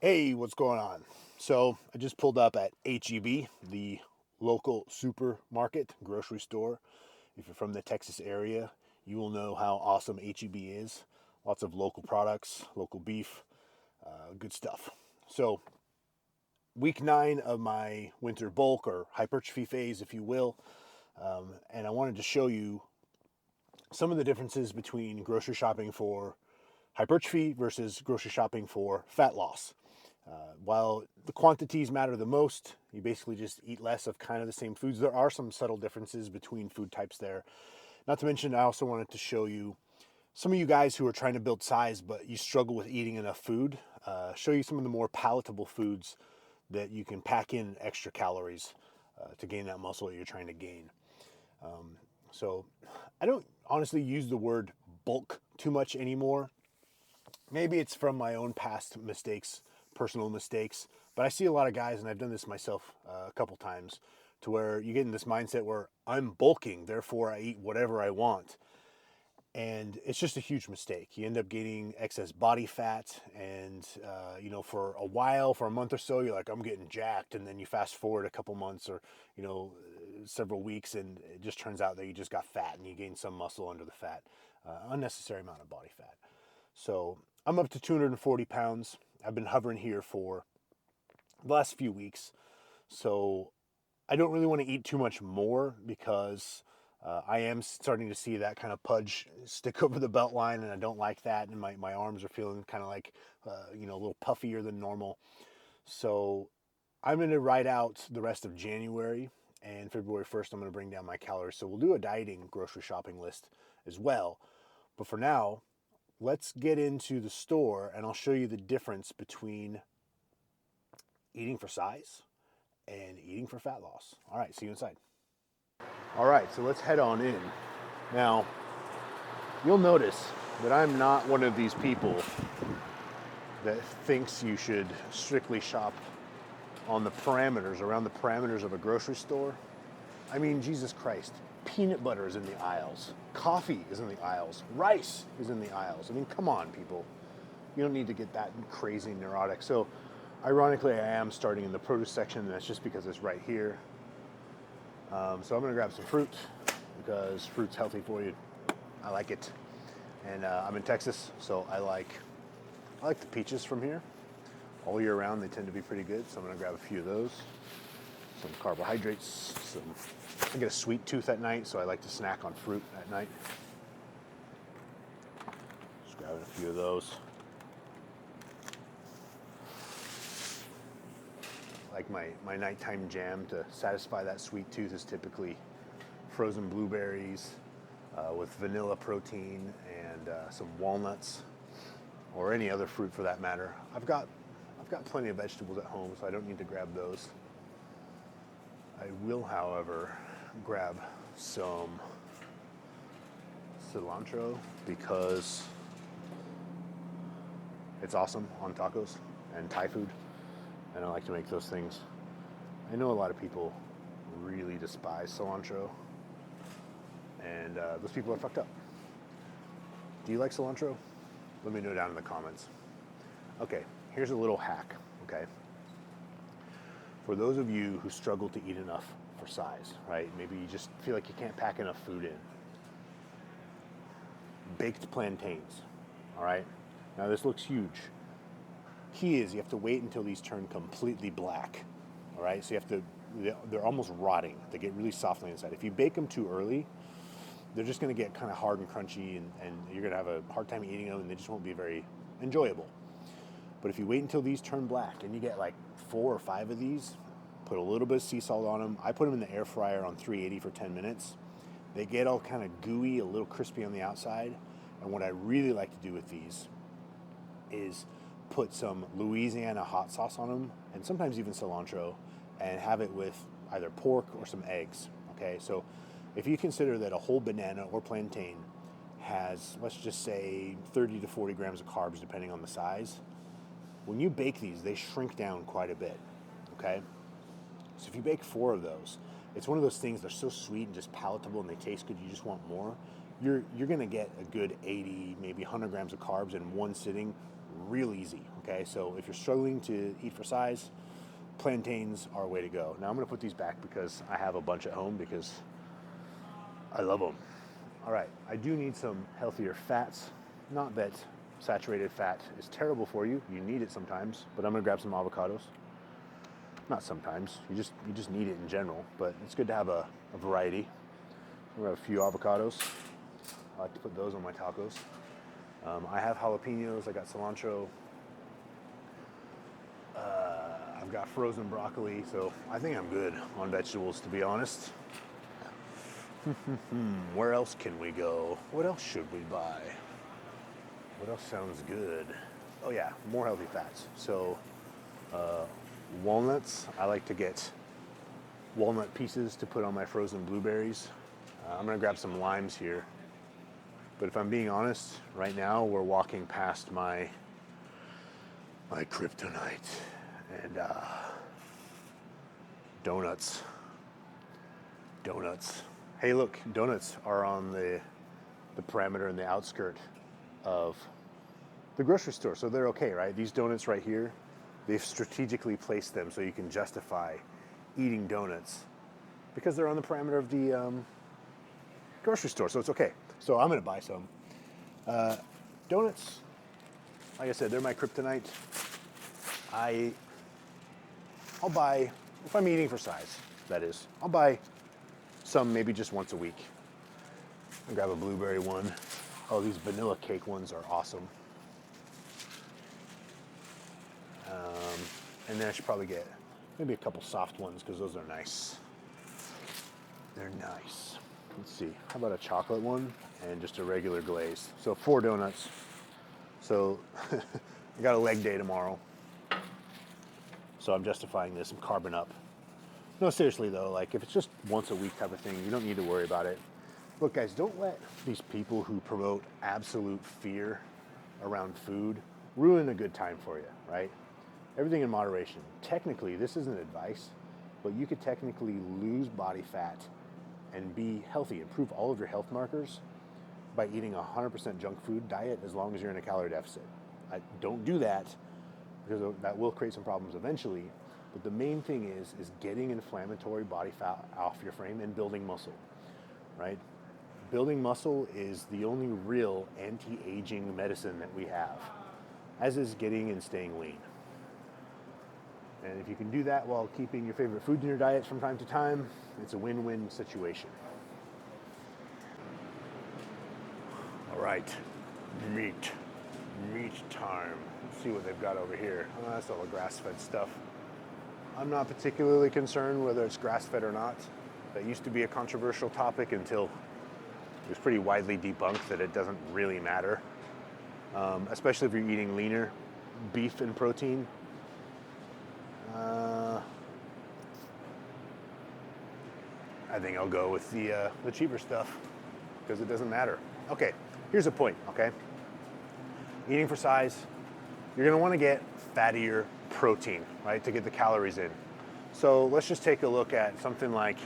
Hey, what's going on? So I just pulled up at HEB, the local supermarket, grocery store. If you're from the Texas area, you will know how awesome HEB is. Lots of local products, local beef, good stuff. So week 9 of my winter bulk or hypertrophy phase, if you will, and I wanted to show you some of the differences between grocery shopping for hypertrophy versus grocery shopping for fat loss. While the quantities matter the most, you basically just eat less of kind of the same foods. There are some subtle differences between food types there. Not to mention, I also wanted to show you some of you guys who are trying to build size but you struggle with eating enough food, show you some of the more palatable foods that you can pack in extra calories to gain that muscle that you're trying to gain. So I don't honestly use the word bulk too much anymore. Maybe it's from my own past mistakes, personal mistakes, but I see a lot of guys, and I've done this myself a couple times, to where you get in this mindset where I'm bulking, therefore I eat whatever I want. And it's just a huge mistake. You end up gaining excess body fat, and for a while, for a month or so, you're like, I'm getting jacked, and then you fast forward a couple months or several weeks, and it just turns out that you just got fat, and you gain some muscle under the fat, unnecessary amount of body fat. So I'm up to 240 pounds. I've been hovering here for the last few weeks. So I don't really want to eat too much more because I am starting to see that kind of pudge stick over the belt line, and I don't like that. And my arms are feeling kind of like, a little puffier than normal. So I'm going to ride out the rest of January, and February 1st, I'm going to bring down my calories. So we'll do a dieting grocery shopping list as well. But for now, let's get into the store and I'll show you the difference between eating for size and eating for fat loss. All right, see you inside. All right, so let's head on in. Now, you'll notice that I'm not one of these people that thinks you should strictly shop on the parameters, around the parameters of a grocery store. I mean, Jesus Christ, peanut butter is in the aisles, coffee is in the aisles, rice is in the aisles. I mean, come on, people. You don't need to get that crazy neurotic. So ironically, I am starting in the produce section, and that's just because it's right here. So I'm gonna grab some fruit because fruit's healthy for you. I like it. And I'm in Texas, so I like the peaches from here. All year round, they tend to be pretty good. So I'm gonna grab a few of those. Some carbohydrates, I get a sweet tooth at night, so I like to snack on fruit at night. Just grabbing a few of those. Like my nighttime jam to satisfy that sweet tooth is typically frozen blueberries with vanilla protein and some walnuts, or any other fruit for that matter. I've got plenty of vegetables at home, so I don't need to grab those. I will, however, grab some cilantro because it's awesome on tacos and Thai food, and I like to make those things. I know a lot of people really despise cilantro, and those people are fucked up. Do you like cilantro? Let me know down in the comments. Okay, here's a little hack, okay? For those of you who struggle to eat enough for size, right? Maybe you just feel like you can't pack enough food in. Baked plantains, all right? Now this looks huge. Key is you have to wait until these turn completely black, all right? So they're almost rotting. They get really soft on the inside. If you bake them too early, they're just gonna get kind of hard and crunchy, and you're gonna have a hard time eating them, and they just won't be very enjoyable. But if you wait until these turn black and you get like 4 or 5 of these, put a little bit of sea salt on them. I put them in the air fryer on 380 for 10 minutes. They get all kind of gooey, a little crispy on the outside. And what I really like to do with these is put some Louisiana hot sauce on them, and sometimes even cilantro, and have it with either pork or some eggs. Okay, so if you consider that a whole banana or plantain has, let's just say, 30 to 40 grams of carbs depending on the size, when you bake these, they shrink down quite a bit, okay? So if you bake 4 of those, it's one of those things, they're so sweet and just palatable and they taste good, you just want more. You're gonna get a good 80, maybe 100 grams of carbs in one sitting real easy, okay? So if you're struggling to eat for size, plantains are a way to go. Now I'm gonna put these back because I have a bunch at home because I love them. All right, I do need some healthier fats. Not that saturated fat is terrible for you. You need it sometimes, but I'm gonna grab some avocados. Not sometimes, you just need it in general, but it's good to have a variety. We have a few avocados. I like to put those on my tacos. I have jalapenos, I got cilantro. I've got frozen broccoli, so I think I'm good on vegetables, to be honest. Where else can we go? What else should we buy? What else sounds good? Oh yeah, more healthy fats. So walnuts, I like to get walnut pieces to put on my frozen blueberries. I'm gonna grab some limes here. But if I'm being honest, right now we're walking past my kryptonite and donuts. Hey look, donuts are on the parameter and the outskirt of the grocery store, so they're okay, right? These donuts right here, they've strategically placed them so you can justify eating donuts because they're on the parameter of the grocery store, so it's okay. So I'm gonna buy some. Donuts, like I said, they're my kryptonite. I'll buy, if I'm eating for size, that is, I'll buy some maybe just once a week. I'll grab a blueberry one. Oh, these vanilla cake ones are awesome. And then I should probably get maybe a couple soft ones because those are nice. They're nice. Let's see, how about a chocolate one and just a regular glaze? So 4 donuts. So I got a leg day tomorrow. So I'm justifying this, I'm carbing up. No, seriously though, like if it's just once a week type of thing, you don't need to worry about it. Look guys, don't let these people who promote absolute fear around food ruin a good time for you, right? Everything in moderation. Technically, this isn't advice, but you could technically lose body fat and be healthy, improve all of your health markers by eating a 100% junk food diet as long as you're in a calorie deficit. Don't do that because that will create some problems eventually. But the main thing is getting inflammatory body fat off your frame and building muscle, right? Building muscle is the only real anti-aging medicine that we have, as is getting and staying lean. And if you can do that while keeping your favorite foods in your diet from time to time, it's a win-win situation. All right, meat time. Let's see what they've got over here. Oh, that's all the grass-fed stuff. I'm not particularly concerned whether it's grass-fed or not. That used to be a controversial topic until it was pretty widely debunked that it doesn't really matter. Especially if you're eating leaner beef and protein. I think I'll go with the cheaper stuff because it doesn't matter. Okay, here's a point, okay? Eating for size, you're gonna wanna get fattier protein, right, to get the calories in. So let's just take a look at something like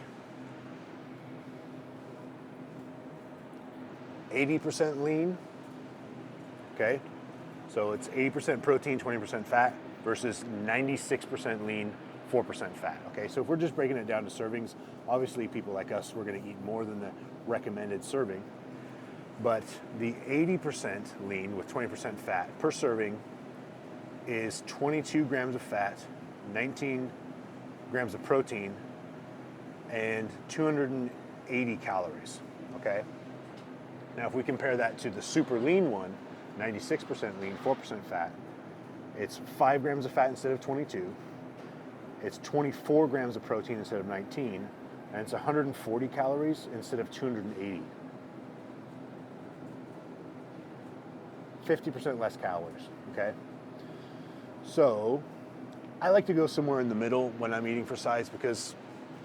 80% lean, okay? So it's 80% protein, 20% fat versus 96% lean, 4% fat, okay? So if we're just breaking it down to servings, obviously people like us, we're gonna eat more than the recommended serving, but the 80% lean with 20% fat per serving is 22 grams of fat, 19 grams of protein, and 280 calories, okay? Now if we compare that to the super lean one, 96% lean, 4% fat, it's 5 grams of fat instead of 22, it's 24 grams of protein instead of 19, and it's 140 calories instead of 280. 50% less calories, okay? So I like to go somewhere in the middle when I'm eating for size because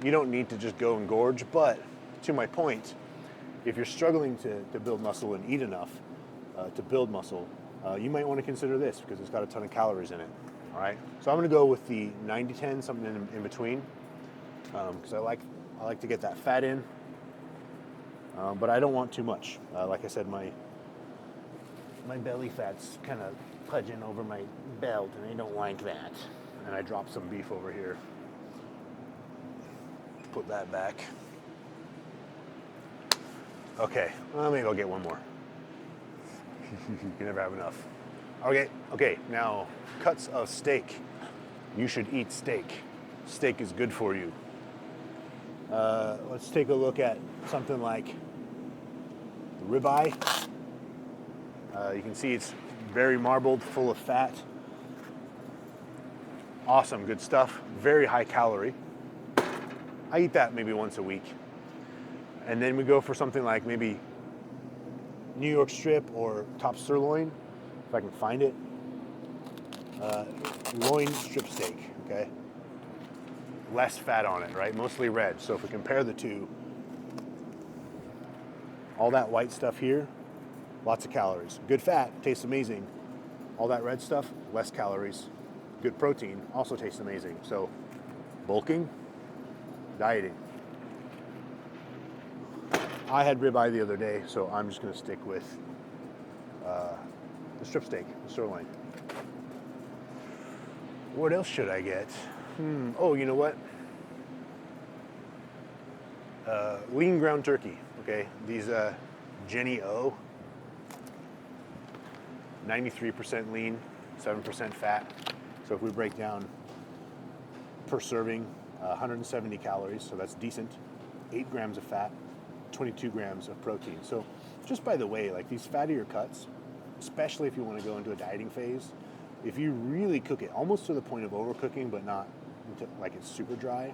you don't need to just go and gorge, but to my point, if you're struggling to build muscle and eat enough to build muscle, you might want to consider this because it's got a ton of calories in it, all right? So I'm gonna go with the 90-10, something in between, because I like to get that fat in, but I don't want too much. Like I said, my my belly fat's kind of pudging over my belt, and I don't like that. And I dropped some beef over here. Put that back. Okay, well, maybe I'll get one more. You can never have enough. Okay, now cuts of steak. You should eat steak. Steak is good for you. Let's take a look at something like ribeye. You can see it's very marbled, full of fat. Awesome, good stuff. Very high calorie. I eat that maybe once a week. And then we go for something like maybe New York strip or top sirloin, if I can find it. Loin strip steak, okay? Less fat on it, right? Mostly red. So if we compare the two, all that white stuff here, lots of calories. Good fat, tastes amazing. All that red stuff, less calories. Good protein, also tastes amazing. So bulking, dieting. I had ribeye the other day, so I'm just going to stick with the strip steak, the sirloin. What else should I get? Oh, you know what? Lean ground turkey, okay? These Jenny O, 93% lean, 7% fat. So if we break down per serving, 170 calories, so that's decent. 8 grams of fat, 22 grams of protein. So just by the way, like these fattier cuts, especially if you want to go into a dieting phase, if you really cook it almost to the point of overcooking, but not like it's super dry,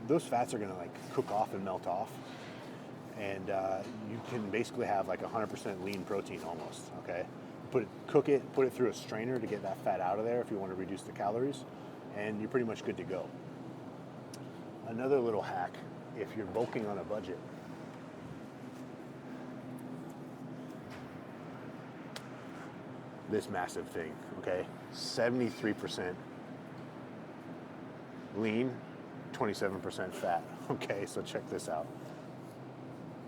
those fats are going to like cook off and melt off. And you can basically have like 100% lean protein almost, okay? Cook it, put it through a strainer to get that fat out of there if you want to reduce the calories, and you're pretty much good to go. Another little hack, if you're bulking on a budget, this massive thing, okay? 73% lean, 27% fat. Okay, so check this out.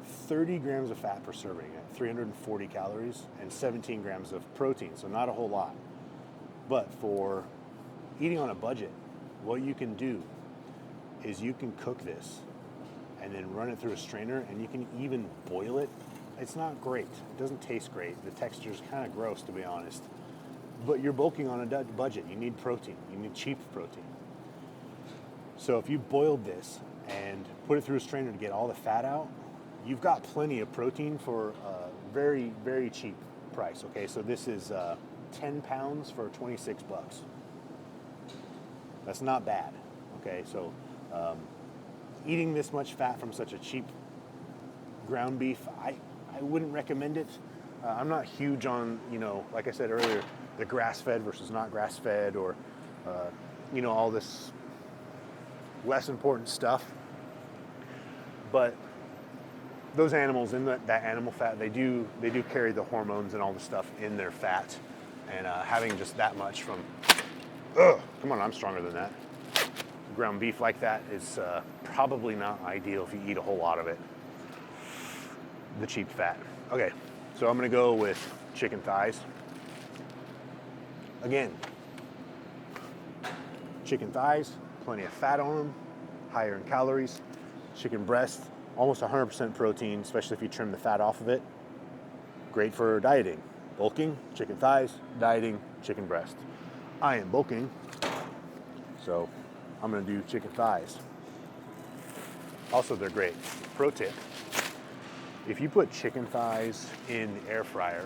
30 grams of fat per serving at 340 calories and 17 grams of protein, so not a whole lot. But for eating on a budget, what you can do is you can cook this and then run it through a strainer, and you can even boil it. It's not great. It doesn't taste great. The texture's kind of gross, to be honest. But you're bulking on a budget. You need protein. You need cheap protein. So if you boiled this and put it through a strainer to get all the fat out, you've got plenty of protein for a very, very cheap price. Okay, so this is 10 pounds for 26 bucks. That's not bad. Okay, so eating this much fat from such a cheap ground beef, I wouldn't recommend it. I'm not huge on, like I said earlier, the grass-fed versus not grass-fed, or all this less important stuff. But those animals in that animal fat, they do carry the hormones and all the stuff in their fat, and having just that much from, come on, I'm stronger than that. Ground beef like that is probably not ideal if you eat a whole lot of it. The cheap fat. Okay, so I'm gonna go with chicken thighs. Again, chicken thighs, plenty of fat on them, higher in calories. Chicken breast, almost 100% protein, especially if you trim the fat off of it. Great for dieting. Bulking, chicken thighs. Dieting, chicken breast. I am bulking, so I'm gonna do chicken thighs. Also, they're great. Pro tip, if you put chicken thighs in the air fryer,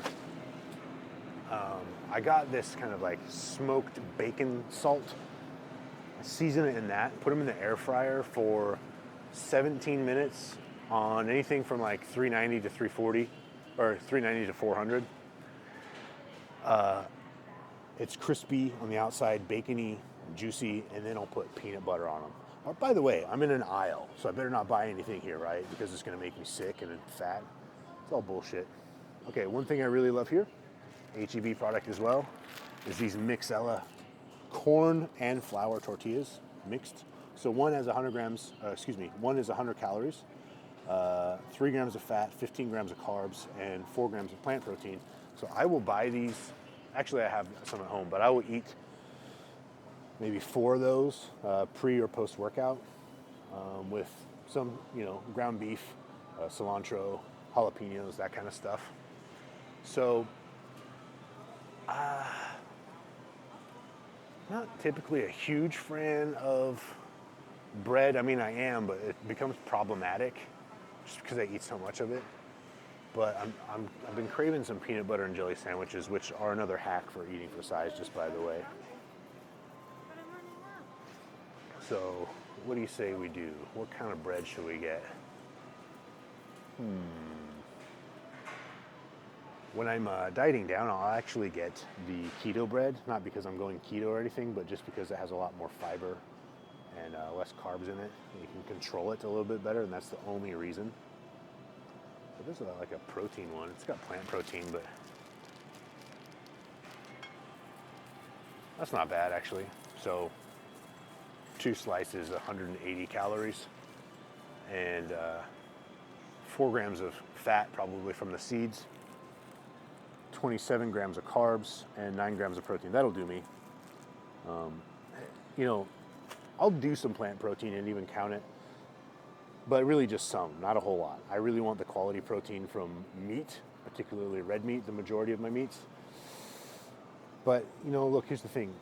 I got this kind of like smoked bacon salt. I season it in that, put them in the air fryer for 17 minutes on anything from like 390 to 340, or 390 to 400. It's crispy on the outside, bacony, juicy, and then I'll put peanut butter on them. Oh, by the way, I'm in an aisle, so I better not buy anything here, right? Because it's gonna make me sick and fat. It's all bullshit. Okay, one thing I really love here, HEB product as well, is these Mixella corn and flour tortillas mixed. So one has 100 grams, one is 100 calories, 3 grams of fat, 15 grams of carbs, and 4 grams of plant protein. So I will buy these. Actually, I have some at home, but I will eat maybe 4 of those pre or post workout with some, ground beef, cilantro, jalapenos, that kind of stuff. So, not typically a huge fan of bread. I mean, I am, but it becomes problematic just because I eat so much of it. But I've been craving some peanut butter and jelly sandwiches, which are another hack for eating for size, just by the way. So, what do you say we do? What kind of bread should we get? When I'm dieting down, I'll actually get the keto bread, not because I'm going keto or anything, but just because it has a lot more fiber and less carbs in it. You can control it a little bit better, and that's the only reason. But this is like a protein one. It's got plant protein, but that's not bad actually. So 2 slices, 180 calories, and 4 grams of fat, probably from the seeds, 27 grams of carbs, and 9 grams of protein. That'll do me. I'll do some plant protein and even count it, but really just some, not a whole lot. I really want the quality protein from meat, particularly red meat, the majority of my meats. But, look, here's the thing.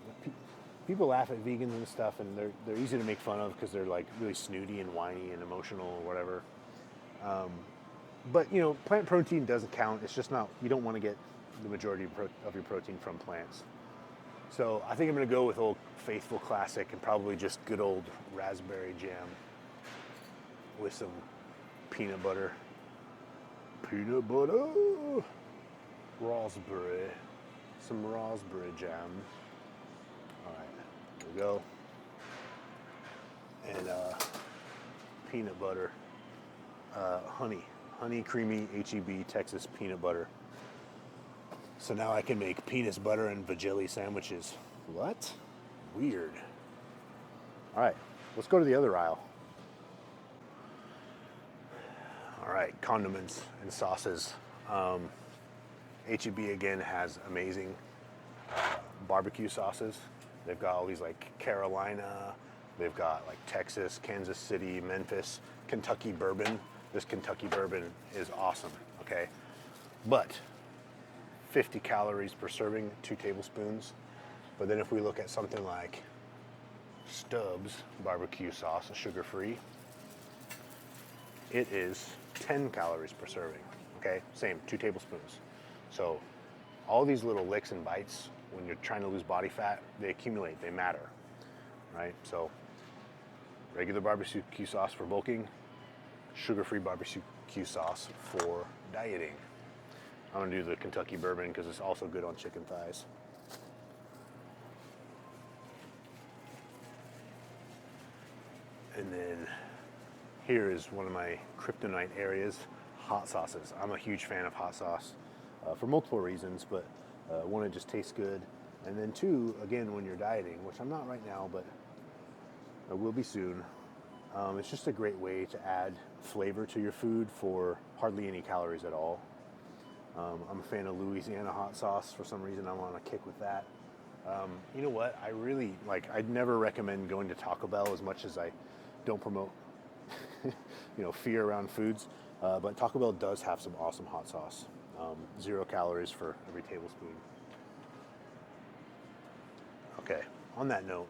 People laugh at vegans and stuff, and they're easy to make fun of because they're like really snooty and whiny and emotional or whatever. But, plant protein doesn't count. It's just not, you don't want to get the majority of your protein from plants. So I think I'm going to go with old faithful classic and probably just good old raspberry jam with some peanut butter. Peanut butter! Raspberry. Some raspberry jam. All right, here we go. And peanut butter. Honey creamy HEB Texas peanut butter. So now I can make peanut butter and veggie sandwiches. What? Weird. All right, let's go to the other aisle. All right, condiments and sauces. HEB again has amazing barbecue sauces. They've got all these like Carolina, they've got like Texas, Kansas City, Memphis, Kentucky bourbon. This Kentucky bourbon is awesome, okay? But 50 calories per serving, 2 tablespoons. But then if we look at something like Stubbs barbecue sauce, sugar-free, it is 10 calories per serving, okay? Same, 2 tablespoons. So all these little licks and bites, when you're trying to lose body fat, they accumulate, they matter, right? So regular barbecue sauce for bulking, sugar-free barbecue sauce for dieting. I'm gonna do the Kentucky bourbon because it's also good on chicken thighs. And then here is one of my kryptonite areas, hot sauces. I'm a huge fan of hot sauce for multiple reasons, but one, it just tastes good. And then 2, again, when you're dieting, which I'm not right now, but I will be soon, it's just a great way to add flavor to your food for hardly any calories at all. I'm a fan of Louisiana hot sauce. For some reason, I'm on a kick with that. You know what? I really, I'd never recommend going to Taco Bell as much as I don't promote, fear around foods. But Taco Bell does have some awesome hot sauce. 0 calories for every tablespoon. Okay, on that note,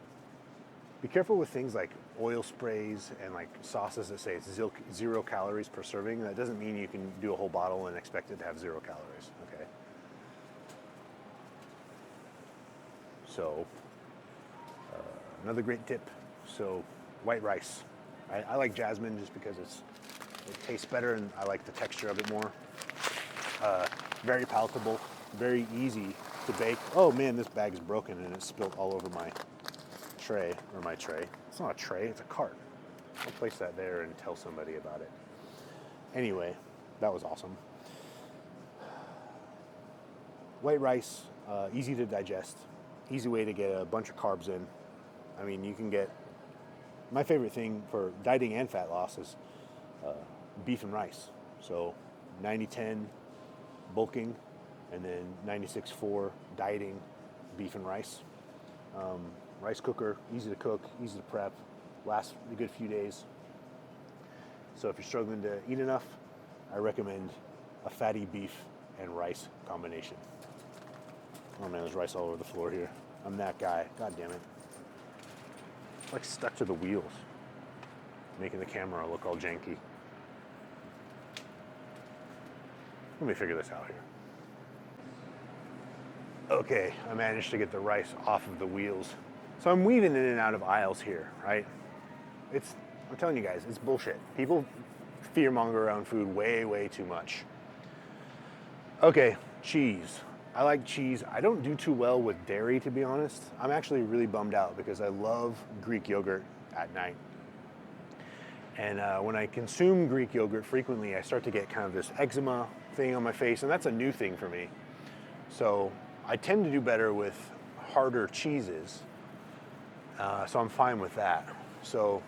be careful with things like oil sprays and like sauces that say it's 0 calories per serving. That doesn't mean you can do a whole bottle and expect it to have 0 calories, okay? So, another great tip. So, white rice. I like jasmine just because it tastes better and I like the texture of it more. Very palatable, very easy to bake. Oh man, this bag is broken and it's spilled all over my tray. It's not a tray, it's a cart. I'll place that there and tell somebody about it. Anyway, that was awesome. White rice, easy to digest, easy way to get a bunch of carbs in. I mean, you can get, my favorite thing for dieting and fat loss is beef and rice. So 90-10 bulking, And then 96.4 dieting beef and rice. Rice cooker, easy to cook, easy to prep, lasts a good few days. So if you're struggling to eat enough, I recommend a fatty beef and rice combination. Oh man, there's rice all over the floor here. I'm that guy. God damn it. It's like stuck to the wheels, making the camera look all janky. Let me figure this out here. Okay, I managed to get the rice off of the wheels. So I'm weaving in and out of aisles here, right? I'm telling you guys, it's bullshit. People fearmonger around food way, way too much. Okay, cheese. I like cheese. I don't do too well with dairy, to be honest. I'm actually really bummed out because I love Greek yogurt at night. And when I consume Greek yogurt frequently, I start to get kind of this eczema thing on my face, and that's a new thing for me. So I tend to do better with harder cheeses, so I'm fine with that. So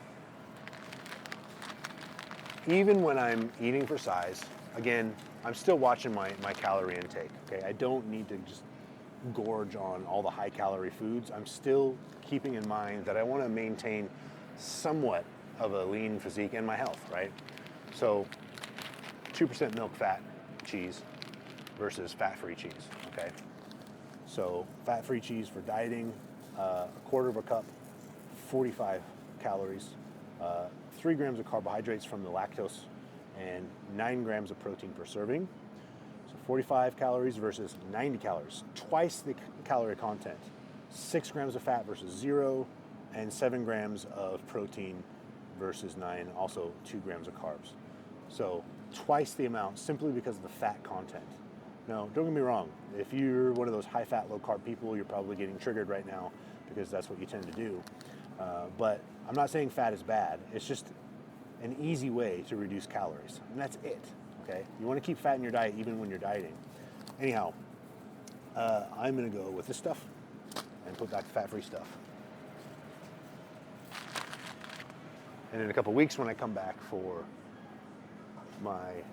even when I'm eating for size, again, I'm still watching my calorie intake, okay? I don't need to just gorge on all the high calorie foods. I'm still keeping in mind that I want to maintain somewhat of a lean physique and my health, right? So 2% milk fat cheese versus fat-free cheese, okay? So fat-free cheese for dieting, a quarter of a cup, 45 calories, 3 grams of carbohydrates from the lactose, and 9 grams of protein per serving. So 45 calories versus 90 calories, twice the calorie content. 6 grams of fat versus 0, and 7 grams of protein versus 9, also 2 grams of carbs. So twice the amount simply because of the fat content. Now, don't get me wrong, if you're one of those high-fat, low-carb people, you're probably getting triggered right now because that's what you tend to do. But I'm not saying fat is bad. It's just an easy way to reduce calories, and that's it, okay? You want to keep fat in your diet even when you're dieting. Anyhow, I'm going to go with this stuff and put back the fat-free stuff. And in a couple weeks when I come back for my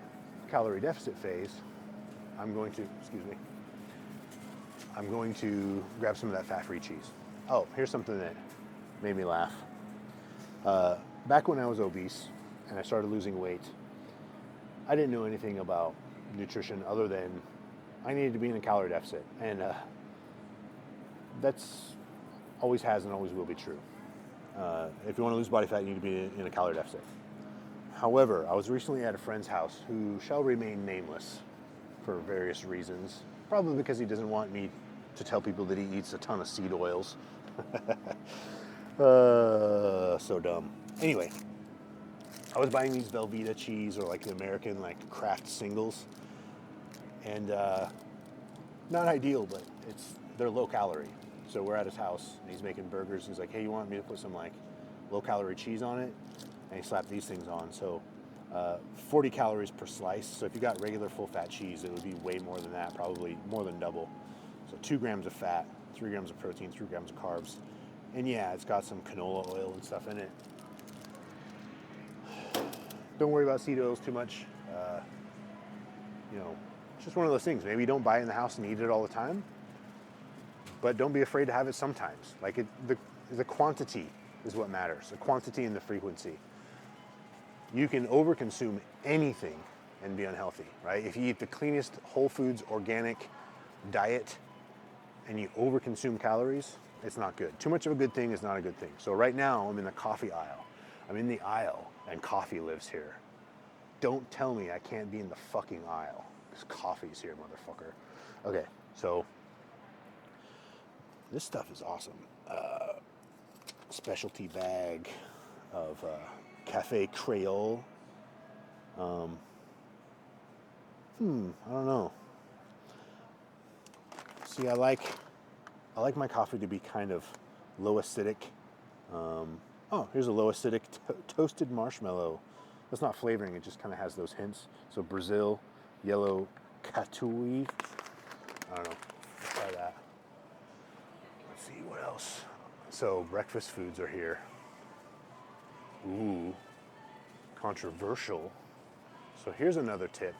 calorie deficit phase, I'm going to grab some of that fat-free cheese. Oh, here's something that made me laugh. Back when I was obese and I started losing weight, I didn't know anything about nutrition other than I needed to be in a calorie deficit. And that's always has and always will be true. If you want to lose body fat, you need to be in a calorie deficit. However, I was recently at a friend's house who shall remain nameless for various reasons. Probably because he doesn't want me to tell people that he eats a ton of seed oils. So dumb. Anyway, I was buying these Velveeta cheese, or like the American like Kraft singles, and not ideal, but they're low calorie. So we're at his house and he's making burgers. He's like, "Hey, you want me to put some like low calorie cheese on it?" And he slapped these things on. So 40 calories per slice. So if you got regular full fat cheese, it would be way more than that, probably more than double. So 2 grams of fat, 3 grams of protein, 3 grams of carbs. And yeah, it's got some canola oil and stuff in it. Don't worry about seed oils too much. It's just one of those things. Maybe you don't buy it in the house and eat it all the time, but don't be afraid to have it sometimes. Like the quantity is what matters. The quantity and the frequency. You can overconsume anything and be unhealthy, right? If you eat the cleanest whole foods organic diet and you overconsume calories, it's not good. Too much of a good thing is not a good thing. So right now I'm in the coffee aisle. I'm in the aisle and coffee lives here. Don't tell me I can't be in the fucking aisle because coffee's here, motherfucker. Okay, so this stuff is awesome. Specialty bag of Cafe Creole. I don't know. See, I like my coffee to be kind of low acidic. Here's a low acidic toasted marshmallow. That's not flavoring, it just kind of has those hints. So Brazil, yellow katui. I don't know. Let's try that. Let's see what else. So breakfast foods are here. Ooh, controversial. So here's another tip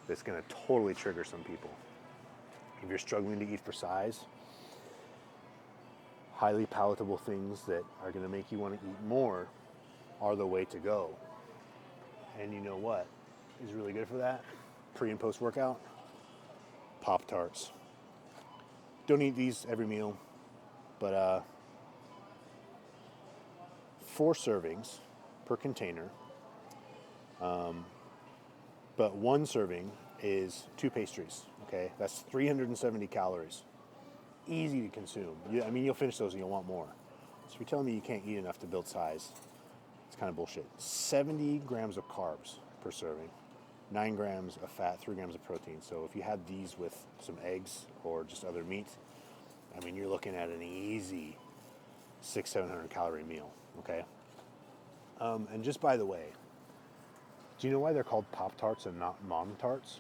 that's going to totally trigger some people. If you're struggling to eat for size, highly palatable things that are going to make you want to eat more are the way to go. And you know what is really good for that? Pre and post workout? Pop-Tarts. Don't eat these every meal, but 4 servings per container. But 1 serving is 2 pastries, okay? That's 370 calories. Easy to consume. I mean, you'll finish those and you'll want more. So if you're telling me you can't eat enough to build size, it's kind of bullshit. 70 grams of carbs per serving, 9 grams of fat, 3 grams of protein. So if you had these with some eggs or just other meat, I mean, you're looking at an easy 600-700 calorie meal, okay? And just by the way, do you know why they're called Pop-Tarts and not Mom Tarts?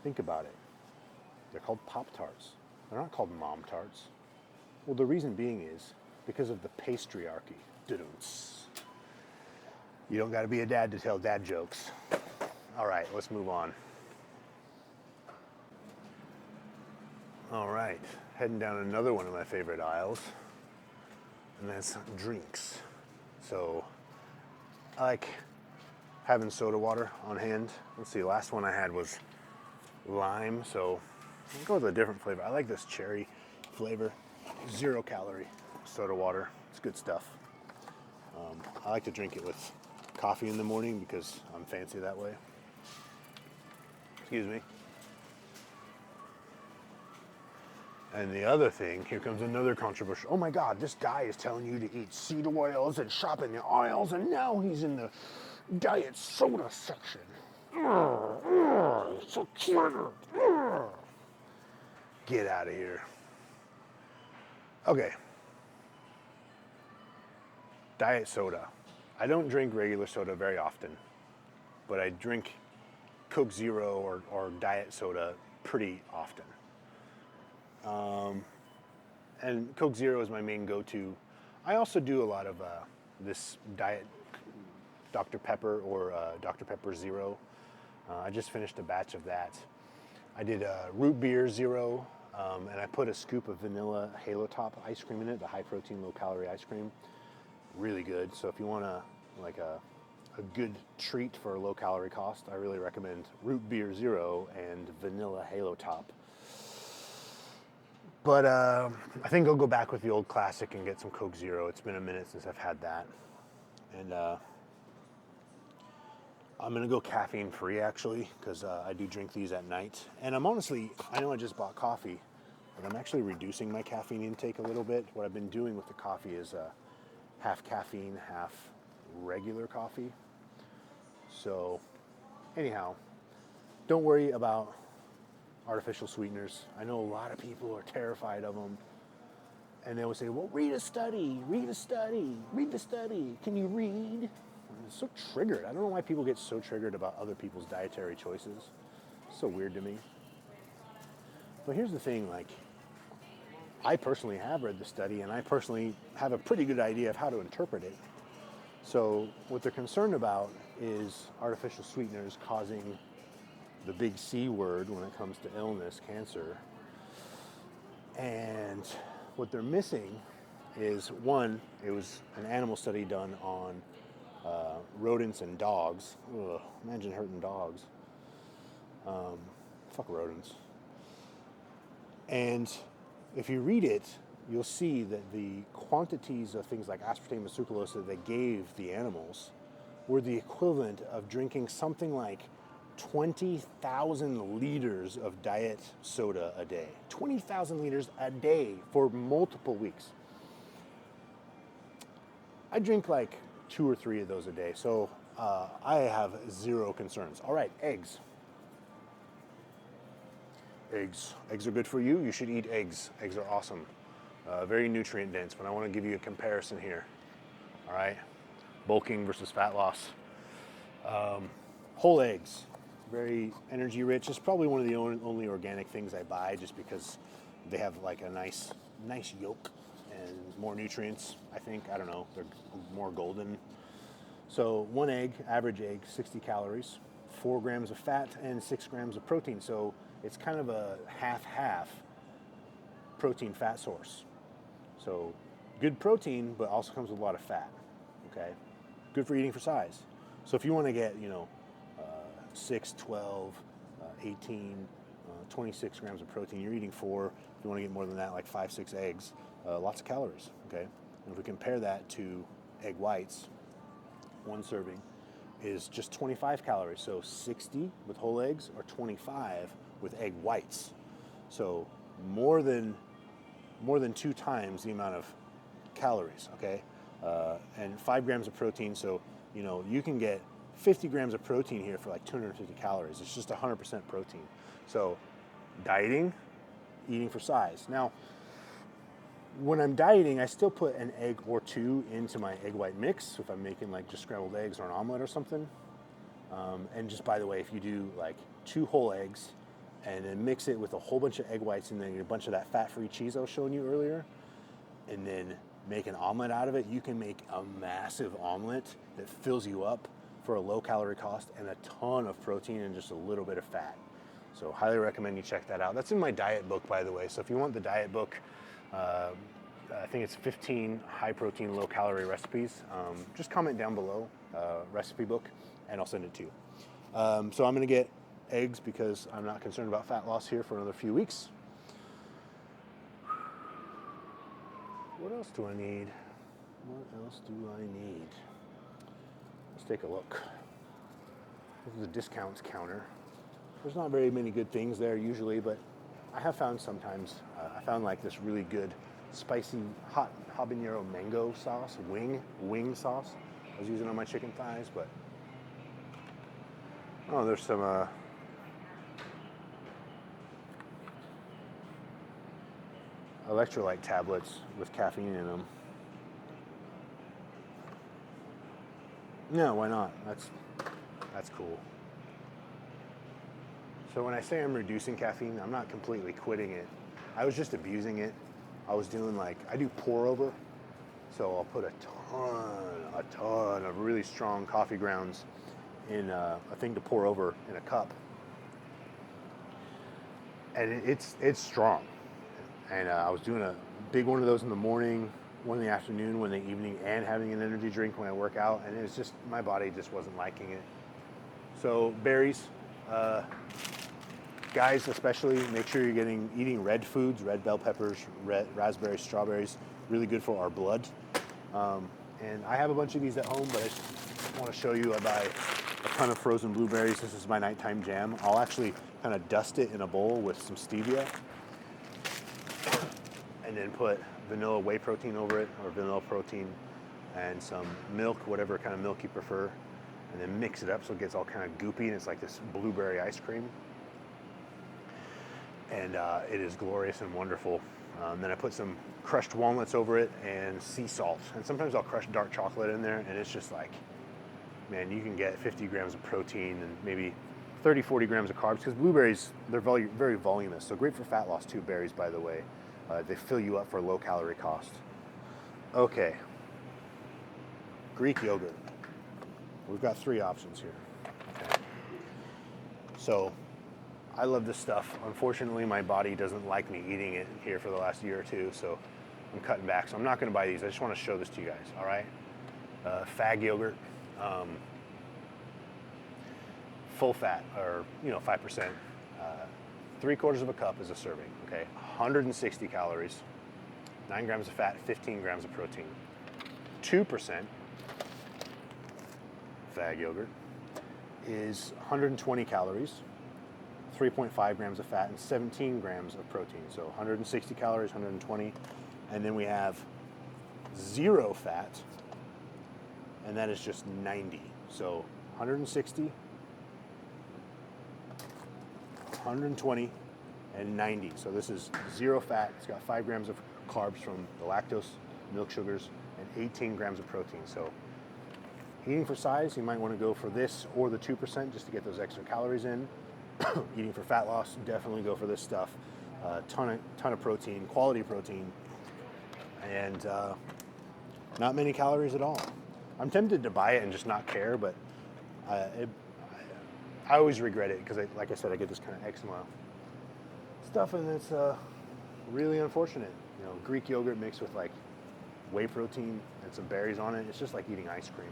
Think about it. They're called Pop-Tarts. They're not called Mom Tarts. Well, the reason being is because of the patriarchy. You don't got to be a dad to tell dad jokes. All right, let's move on. All right, heading down another one of my favorite aisles, and that's drinks. So I like having soda water on hand. Let's see, the last one I had was lime, so I'll go with a different flavor. I like this cherry flavor, 0 calorie soda water. It's good stuff. I like to drink it with coffee in the morning because I'm fancy that way. Excuse me. And the other thing, here comes another controversial. Oh my God, this guy is telling you to eat seed oils and shop in the aisles, and now he's in the diet soda section. So triggered. Get out of here. Okay. Diet soda. I don't drink regular soda very often, but I drink Coke Zero or diet soda pretty often. And Coke Zero is my main go-to. I also do a lot of this diet Dr. Pepper or Dr. Pepper Zero. I just finished a batch of that. I did root beer zero, and I put a scoop of vanilla Halo Top ice cream in it, the high protein, low calorie ice cream. Really good. So if you want a good treat for a low calorie cost, I really recommend root beer zero and vanilla Halo Top. But I think I'll go back with the old classic and get some Coke Zero. It's been a minute since I've had that. And I'm going to go caffeine free actually, because I do drink these at night. And I'm honestly, I know I just bought coffee, but I'm actually reducing my caffeine intake a little bit. What I've been doing with the coffee is half caffeine, half regular coffee. So anyhow, don't worry about artificial sweeteners. I know a lot of people are terrified of them. And they will say, well, read a study, read a study, read the study. Can you read? It's so triggered. I don't know why people get so triggered about other people's dietary choices. It's so weird to me. But here's the thing, like, I personally have read the study and I personally have a pretty good idea of how to interpret it. So what they're concerned about is artificial sweeteners causing the big C word when it comes to illness, cancer. And what they're missing is, one, it was an animal study done on rodents and dogs. Ugh, imagine hurting dogs. Fuck rodents. And if you read it, you'll see that the quantities of things like aspartame and sucralose that they gave the animals were the equivalent of drinking something like 20,000 liters of diet soda a day. 20,000 liters a day for multiple weeks. I drink like 2 or 3 of those a day, so I have zero concerns. All right, eggs. Eggs are good for you. You should eat eggs. Eggs are awesome. Very nutrient dense, but I want to give you a comparison here. All right, bulking versus fat loss. Whole eggs, very energy rich. It's probably one of the only organic things I buy just because they have like a nice yolk and more nutrients, I think. I don't know, they're more golden. So 1 egg, average egg, 60 calories, 4 grams of fat and 6 grams of protein. So it's kind of a half-half protein fat source. So good protein, but also comes with a lot of fat, okay? Good for eating for size. So if you want to get, 6, 12, 18, 26 grams of protein, you're eating 4. If you want to get more than that, like 5, 6 eggs, lots of calories, okay? And if we compare that to egg whites, one serving is just 25 calories. So 60 with whole eggs or 25 with egg whites. So more than 2 times the amount of calories, okay? And 5 grams of protein, so you can get 50 grams of protein here for like 250 calories. It's just 100% protein. So dieting, eating for size. Now, when I'm dieting, I still put an egg or 2 into my egg white mix if I'm making like just scrambled eggs or an omelet or something. And just by the way, if you do like 2 whole eggs and then mix it with a whole bunch of egg whites and then a bunch of that fat-free cheese I was showing you earlier, and then make an omelet out of it, you can make a massive omelet that fills you up for a low calorie cost and a ton of protein and just a little bit of fat. So highly recommend you check that out. That's in my diet book, by the way. So if you want the diet book, I think it's 15 high protein, low calorie recipes. Just comment down below, recipe book, and I'll send it to you. So I'm gonna get eggs because I'm not concerned about fat loss here for another few weeks. What else do I need? What else do I need? Let's take a look. This is a discounts counter. There's not very many good things there usually, but I have found sometimes. I found like this really good spicy hot habanero mango sauce, wing sauce. I was using on my chicken thighs, but there's some electrolyte tablets with caffeine in them. No, why not? That's cool. So when I say I'm reducing caffeine, I'm not completely quitting it. I was just abusing it. I was doing I do pour over. So I'll put a ton of really strong coffee grounds in a thing to pour over in a cup. And it's strong. And I was doing a big one of those in the morning, one in the afternoon, one in the evening, and having an energy drink when I work out. And it's just, my body just wasn't liking it. So berries, guys especially, make sure you're eating red foods, red bell peppers, red raspberries, strawberries, really good for our blood. And I have a bunch of these at home, but I just want to show you I buy a ton of frozen blueberries. This is my nighttime jam. I'll actually kind of dust it in a bowl with some stevia and then put vanilla whey protein over it, or vanilla protein, and some milk, whatever kind of milk you prefer, and then mix it up so it gets all kind of goopy and it's like this blueberry ice cream. And it is glorious and wonderful. Then I put some crushed walnuts over it and sea salt. And sometimes I'll crush dark chocolate in there, and it's just like, man, you can get 50 grams of protein and maybe 30, 40 grams of carbs, because blueberries, they're very voluminous. So great for fat loss too, berries, by the way. They fill you up for a low calorie cost. Okay, Greek yogurt. We've got 3 options here. Okay. So I love this stuff. Unfortunately, my body doesn't like me eating it here for the last year or 2, so I'm cutting back. So I'm not gonna buy these. I just wanna show this to you guys, all right? Fag yogurt, full fat, or 5%. 3/4 of a cup is a serving, okay? 160 calories, 9 grams of fat, 15 grams of protein. 2% fag yogurt is 120 calories, 3.5 grams of fat, and 17 grams of protein. So 160 calories, 120. And then we have 0 fat, and that is just 90. So 160, 120, and 90. So this is 0 fat. It's got 5 grams of carbs from the lactose, milk sugars, and 18 grams of protein. So eating for size, you might want to go for this or the 2% just to get those extra calories in. Eating for fat loss, definitely go for this stuff. Ton of protein, quality protein, and not many calories at all. I'm tempted to buy it and just not care, but I always regret it because, like I said, I get this kind of eczema stuff, and it's really unfortunate. You know, Greek yogurt mixed with like whey protein and some berries on it. It's just like eating ice cream.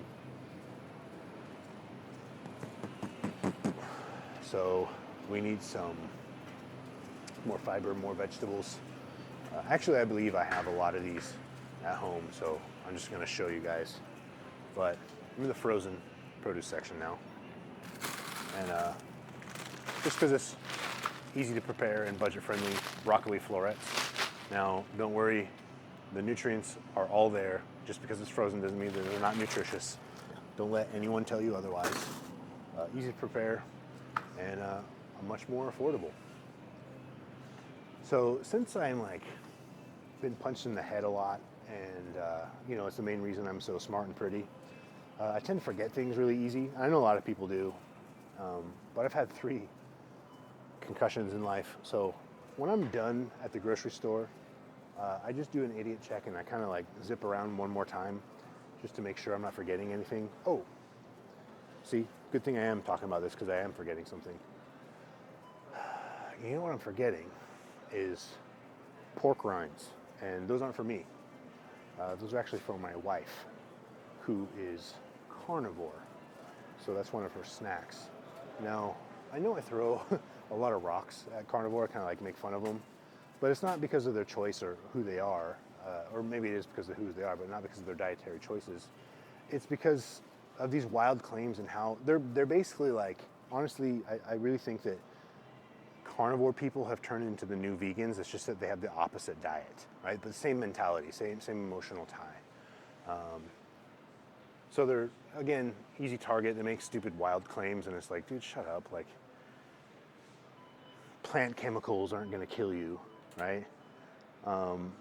So we need some more fiber, more vegetables. Actually, I believe I have a lot of these at home, so I'm just going to show you guys. But I'm in the frozen produce section now. And just because it's easy to prepare and budget friendly, broccoli florets. Now, don't worry, the nutrients are all there. Just because it's frozen doesn't mean that they're not nutritious. Don't let anyone tell you otherwise. Easy to prepare and much more affordable. So since I'm like been punched in the head a lot, and you know, it's the main reason I'm so smart and pretty, I tend to forget things really easy. I know a lot of people do, but I've had 3 concussions in life. So when I'm done at the grocery store, I just do an idiot check and I kind of like zip around one more time just to make sure I'm not forgetting anything. Oh, see, good thing I am talking about this because I am forgetting something. You know what I'm forgetting is pork rinds, and those aren't for me. Those are actually for my wife, who is carnivore. So that's one of her snacks. Now, I know I throw a lot of rocks at carnivore, kind of like make fun of them, but it's not because of their choice or who they are, or maybe it is because of who they are, but not because of their dietary choices. It's because of these wild claims and how they're basically like, honestly, I really think that carnivore people have turned into the new vegans. It's just that they have the opposite diet, right? But the same mentality, same emotional tie. So they're, again, easy target. They make stupid, wild claims, and it's like, dude, shut up. Like, plant chemicals aren't going to kill you, right?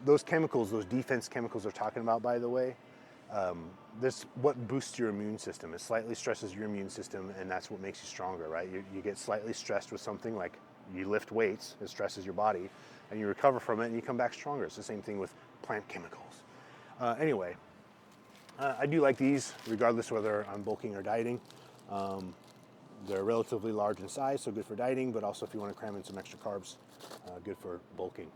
Those chemicals, those defense chemicals they're talking about, by the way, this what boosts your immune system. It slightly stresses your immune system, and that's what makes you stronger, right? You get slightly stressed with something, like you lift weights, it stresses your body, and you recover from it, and you come back stronger. It's the same thing with plant chemicals. Anyway, I do like these, regardless whether I'm bulking or dieting. They're relatively large in size, so good for dieting, but also if you want to cram in some extra carbs, good for bulking.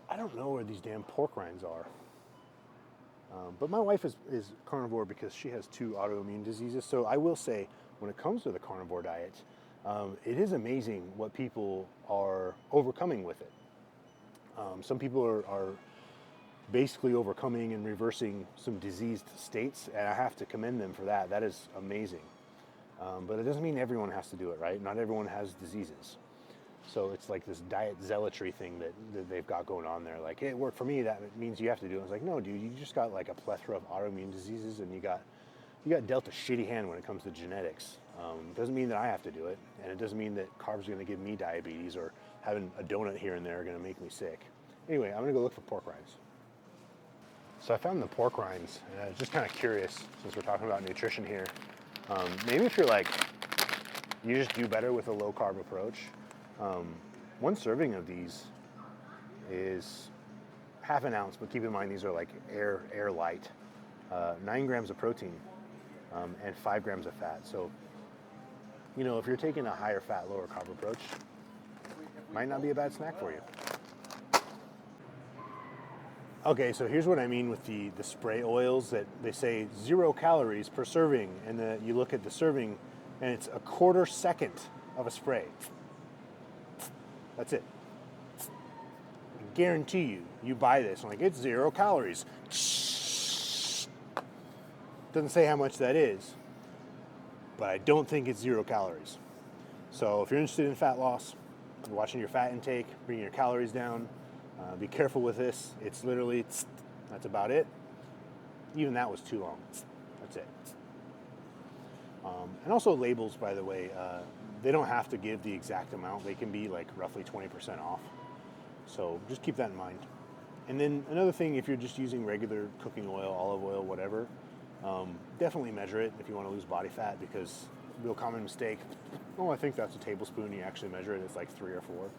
I don't know where these damn pork rinds are. But my wife is carnivore because she has 2 autoimmune diseases. So I will say, when it comes to the carnivore diet, it is amazing what people are overcoming with it. Some people are basically overcoming and reversing some diseased states, and I have to commend them for that. That is amazing. But it doesn't mean everyone has to do it, right? Not everyone has diseases. So it's like this diet zealotry thing that they've got going on there. Like, hey, it worked for me, that means you have to do it. I was like, no, dude, you just got like a plethora of autoimmune diseases, and you got dealt a shitty hand when it comes to genetics. Doesn't mean that I have to do it, and it doesn't mean that carbs are going to give me diabetes, or having a donut here and there are going to make me sick. Anyway, I'm going to go look for pork rinds. So I found the pork rinds, and I was just kind of curious, since we're talking about nutrition here. Maybe if you're like, you just do better with a low carb approach. 1 serving of these is half an ounce, but keep in mind these are like air light. 9 grams of protein and 5 grams of fat. So, you know, if you're taking a higher fat, lower carb approach, might not be a bad snack for you. Okay, so here's what I mean with the spray oils that they say 0 calories per serving, and you look at the serving and it's a 1/4 second of a spray. That's it. I guarantee you buy this, and like, it's 0 calories. Doesn't say how much that is, but I don't think it's 0 calories. So if you're interested in fat loss, watching your fat intake, bringing your calories down, be careful with this. It's literally, that's about it. Even that was too long. That's it. And also labels, by the way, they don't have to give the exact amount. They can be like roughly 20% off. So just keep that in mind. And then another thing, if you're just using regular cooking oil, olive oil, whatever, definitely measure it if you want to lose body fat, because real common mistake, oh, I think that's a tablespoon. You actually measure it, it's like 3 or 4.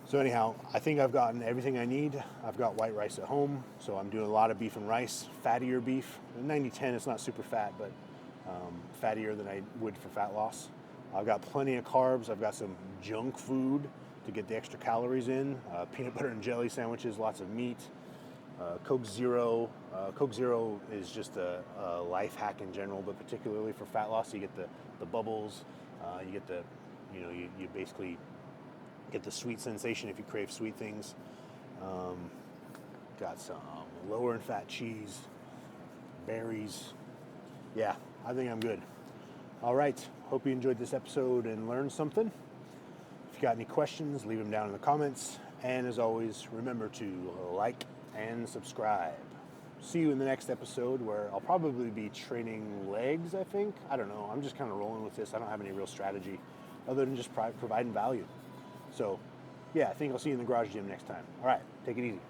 So anyhow, I think I've gotten everything I need. I've got white rice at home, so I'm doing a lot of beef and rice, fattier beef. 90-10, it's not super fat, but fattier than I would for fat loss. I've got plenty of carbs. I've got some junk food to get the extra calories in. Peanut butter and jelly sandwiches, lots of meat. Coke Zero. Coke Zero is just a life hack in general, but particularly for fat loss, you get the bubbles. You get the, you basically get the sweet sensation if you crave sweet things. Got some lower in fat cheese, berries. Yeah, I think I'm good. All right. Hope you enjoyed this episode and learned something. If you got any questions, leave them down in the comments. And as always, remember to like and subscribe. See you in the next episode where I'll probably be training legs, I think. I don't know. I'm just kind of rolling with this. I don't have any real strategy other than just providing value. So, yeah, I think I'll see you in the garage gym next time. All right. Take it easy.